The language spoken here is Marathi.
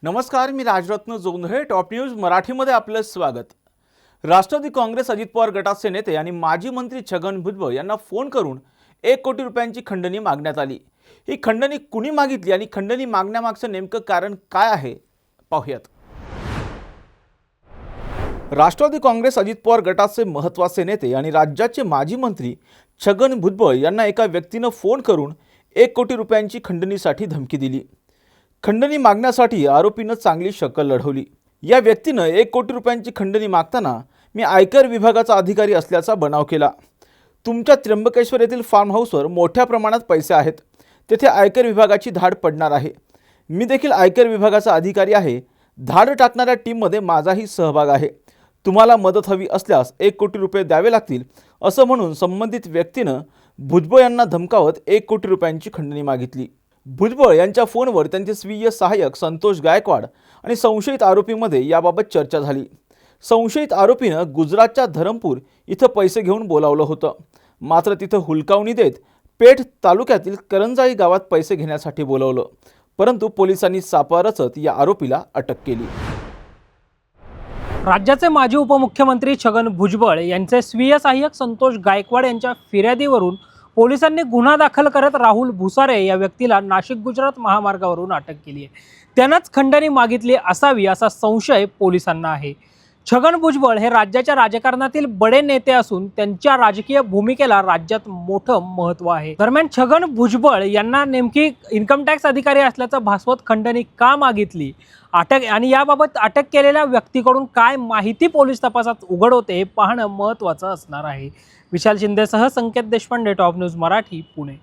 नमस्कार, मी राजरत्न जोंधळे. टॉप न्यूज मराठीमध्ये आपलं स्वागत. राष्ट्रवादी काँग्रेस अजित पवार गटाचे नेते आणि माजी मंत्री छगन भुजबळ यांना फोन करून 1 कोटी रुपयांची खंडणी मागण्यात आली. ही खंडणी कुणी मागितली आणि खंडणी मागण्यामागचं नेमकं कारण काय आहे, पाहूयात. राष्ट्रवादी काँग्रेस अजित पवार गटाचे महत्त्वाचे नेते आणि राज्याचे माजी मंत्री छगन भुजबळ यांना एका व्यक्तीनं फोन करून 1 कोटी रुपयांची खंडणीसाठी धमकी दिली. खंडणी मागण्यासाठी आरोपीनं चांगली शक्कल लढवली. या व्यक्तीनं 1 कोटी रुपयांची खंडणी मागताना मी आयकर विभागाचा अधिकारी असल्याचा बनाव केला. तुमच्या त्र्यंबकेश्वर येथील फार्म हाऊसवर मोठ्या प्रमाणात पैसे आहेत, तेथे आयकर विभागाची धाड पडणार आहे. मी देखील आयकर विभागाचा अधिकारी आहे. धाड टाकणाऱ्या टीममध्ये माझाही सहभाग आहे. तुम्हाला मदत हवी असल्यास 1 कोटी रुपये द्यावे लागतील, असं म्हणून संबंधित व्यक्तीनं भुजबळ यांना धमकावत 1 कोटी रुपयांची खंडणी मागितली. भुजबळ यांच्या फोनवर त्यांचे स्वीय सहाय्यक संतोष गायकवाड आणि संशयित आरोपीमध्ये याबाबत चर्चा झाली. संशयित आरोपीनं गुजरातच्या धरमपूर इथं पैसे घेऊन बोलावलं होतं. मात्र तिथं हुलकावणी देत पेठ तालुक्यातील करंजाळी गावात पैसे घेण्यासाठी बोलावलं, परंतु पोलिसांनी सापळा रचत या आरोपीला अटक केली. राज्याचे माजी उपमुख्यमंत्री छगन भुजबळ यांचे स्वीय सहाय्यक संतोष गायकवाड यांच्या फिर्यादीवरून पोलिसांनी गुन्हा दाखल करत राहुल भुसारे या व्यक्तीला नाशिक गुजरात महामार्गावरून अटक केली आहे. त्यानंच खंडणी मागितली असावी असा संशय पोलिसांना आहे. छगन भुजबळ हे राज्याच्या राजकारणातील बडे नेते असून त्यांच्या राजकीय भूमिकेला राज्यात मोठं महत्त्व आहे. दरम्यान छगन भुजबळ यांना नेमकी इन्कम टॅक्स अधिकारी असल्याचं भासवत खंडणी का मागितली, अटक आणि याबाबत अटक केलेल्या व्यक्तीकडून काय माहिती पोलीस तपासात उघड होते हे पाहणं महत्त्वाचं असणार आहे. विशाल शिंदेसह संकेत देशपांडे, टॉप न्यूज मराठी, पुणे.